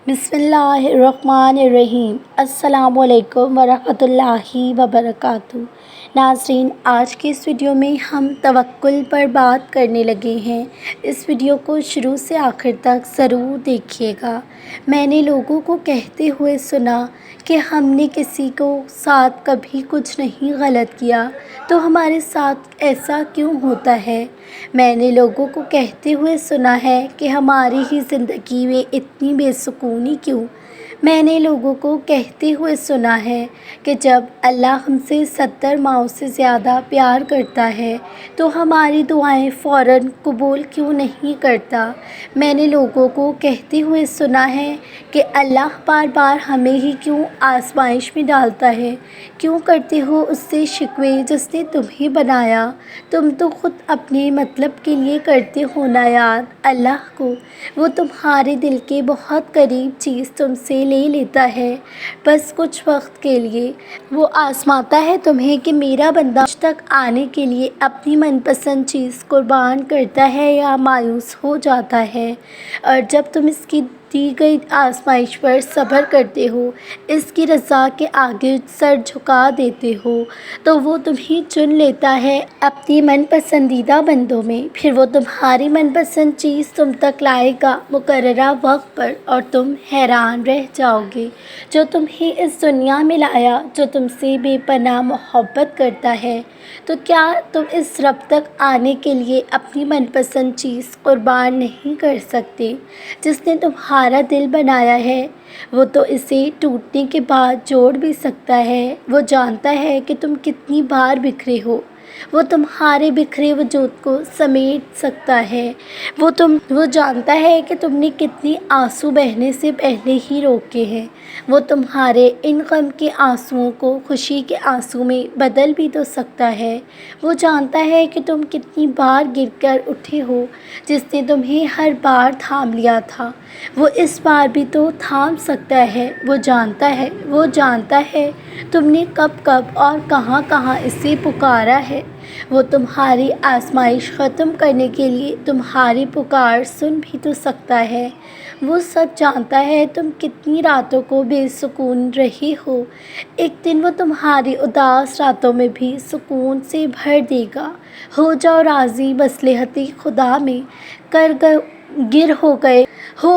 بسم اللہ الرحمن الرحیم۔ السلام علیکم ورحمۃ اللہ وبرکاتہ۔ ناظرین، آج کی اس ویڈیو میں ہم توکل پر بات کرنے لگے ہیں۔ اس ویڈیو کو شروع سے آخر تک ضرور دیکھیے گا۔ میں نے لوگوں کو کہتے ہوئے سنا کہ ہم نے کسی کو ساتھ کبھی کچھ نہیں غلط کیا تو ہمارے ساتھ ایسا کیوں ہوتا ہے؟ میں نے لوگوں کو کہتے ہوئے سنا ہے کہ ہماری ہی زندگی میں اتنی بے سکونی کیوں؟ میں نے لوگوں کو کہتے ہوئے سنا ہے کہ جب اللہ ہم سے 70 ماؤں سے زیادہ پیار کرتا ہے تو ہماری دعائیں فوراً قبول کیوں نہیں کرتا؟ میں نے لوگوں کو کہتے ہوئے سنا ہے کہ اللہ بار بار ہمیں ہی کیوں آزمائش میں ڈالتا ہے؟ کیوں کرتے ہو اس سے شکوے جس نے تمہیں بنایا؟ تم تو خود اپنے مطلب کے لیے کرتے ہو نا یاد اللہ کو۔ وہ تمہارے دل کے بہت قریب چیز تم سے لے لیتا ہے، بس کچھ وقت کے لیے۔ وہ آزماتا ہے تمہیں کہ میرا بندہ مجھ تک آنے کے لیے اپنی من پسند چیز قربان کرتا ہے یا مایوس ہو جاتا ہے، اور جب تم اس کی دی گئی آزمائش پر صبر کرتے ہو، اس کی رضا کے آگے سر جھکا دیتے ہو، تو وہ تمہیں چن لیتا ہے اپنی من پسندیدہ بندوں میں۔ پھر وہ تمہاری من پسند چیز تم تک لائے گا مقررہ وقت پر، اور تم حیران رہ جاؤ گے۔ جو تمہیں اس دنیا میں لایا، جو تم سے بے پناہ محبت کرتا ہے، تو کیا تم اس رب تک آنے کے لیے اپنی من پسند چیز قربان نہیں کر سکتے؟ جس نے تمہارا دل بنایا ہے، وہ تو اسے ٹوٹنے کے بعد جوڑ بھی سکتا ہے۔ وہ جانتا ہے کہ تم کتنی بار بکھرے ہو، وہ تمہارے بکھرے وجود کو سمیٹ سکتا ہے۔ وہ جانتا ہے کہ تم نے کتنی آنسو بہنے سے پہلے ہی روکے ہیں۔ وہ تمہارے ان غم کے آنسوؤں کو خوشی کے آنسو میں بدل بھی تو سکتا ہے۔ وہ جانتا ہے کہ تم کتنی بار گر کر اٹھے ہو، جس نے تمہیں ہر بار تھام لیا تھا، وہ اس بار بھی تو تھام سکتا ہے۔ وہ جانتا ہے تم نے کب کب اور کہاں کہاں اسے پکارا ہے۔ وہ تمہاری آزمائش ختم کرنے کے لیے تمہاری پکار سن بھی تو سکتا ہے۔ وہ سب جانتا ہے تم کتنی راتوں کو بے سکون رہی ہو، ایک دن وہ تمہاری اداس راتوں میں بھی سکون سے بھر دے گا۔ ہو جاؤ راضی مصلحت خدا میں، گر ہو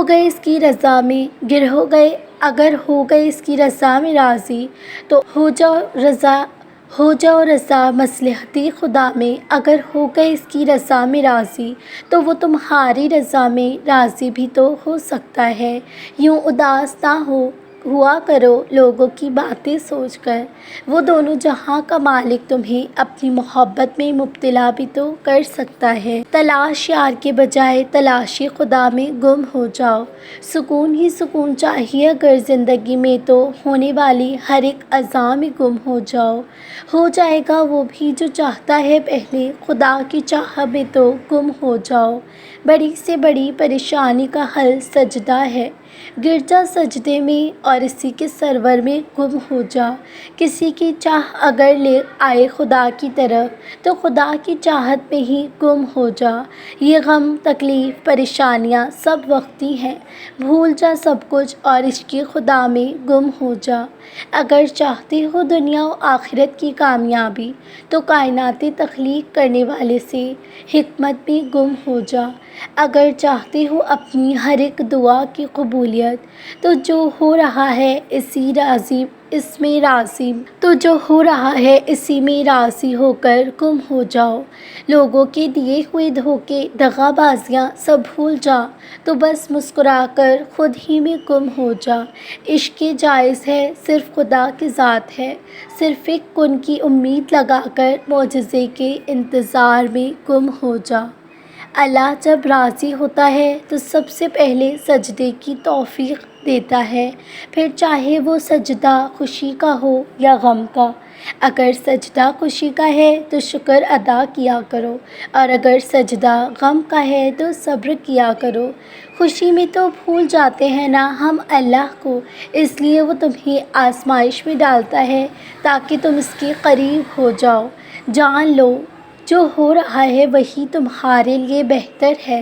گئے اس کی رضا میں، اگر ہو گئے اس کی رضا میں راضی، تو ہو جاؤ رضا مصلحت خدا میں، اگر ہو گئے اس کی رضا میں راضی، تو وہ تمہاری رضا میں راضی بھی تو ہو سکتا ہے۔ یوں اداس نہ ہوا کرو لوگوں کی باتیں سوچ کر، وہ دونوں جہاں کا مالک تمہیں اپنی محبت میں مبتلا بھی تو کر سکتا ہے۔ تلاش یار کے بجائے تلاشی خدا میں گم ہو جاؤ۔ سکون ہی سکون چاہیے اگر زندگی میں، تو ہونے والی ہر ایک اذى میں گم ہو جاؤ۔ ہو جائے گا وہ بھی جو چاہتا ہے، پہلے خدا کی چاہ میں تو گم ہو جاؤ۔ بڑی سے بڑی پریشانی کا حل سجدہ ہے، گر جا سجدے میں اور اسی کے سرور میں گم ہو جا۔ کسی کی چاہ اگر لے آئے خدا کی طرف، تو خدا کی چاہت میں ہی گم ہو جا۔ یہ غم تکلیف پریشانیاں سب وقتی ہیں، بھول جا سب کچھ اور عشق خدا میں گم ہو جا۔ اگر چاہتے ہو دنیا و آخرت کی کامیابی، تو کائنات تخلیق کرنے والے سے حکمت میں گم ہو جا۔ اگر چاہتے ہو اپنی ہر ایک دعا کی قبولیت، تو جو ہو رہا ہے اسی میں راضی ہو کر گم ہو جاؤ۔ لوگوں کے دیے ہوئے دھوکے دغا بازیاں سب بھول جا، تو بس مسکرا کر خود ہی میں گم ہو جا۔ عشق جائز ہے صرف خدا کی ذات ہے، صرف ایک کن کی امید لگا کر معجزے کے انتظار میں گم ہو جا۔ اللہ جب راضی ہوتا ہے تو سب سے پہلے سجدے کی توفیق دیتا ہے، پھر چاہے وہ سجدہ خوشی کا ہو یا غم کا۔ اگر سجدہ خوشی کا ہے تو شکر ادا کیا کرو، اور اگر سجدہ غم کا ہے تو صبر کیا کرو۔ خوشی میں تو بھول جاتے ہیں نا ہم اللہ کو، اس لیے وہ تمہیں آزمائش میں ڈالتا ہے تاکہ تم اس کے قریب ہو جاؤ۔ جان لو جو ہو رہا ہے وہی تمہارے لیے بہتر ہے،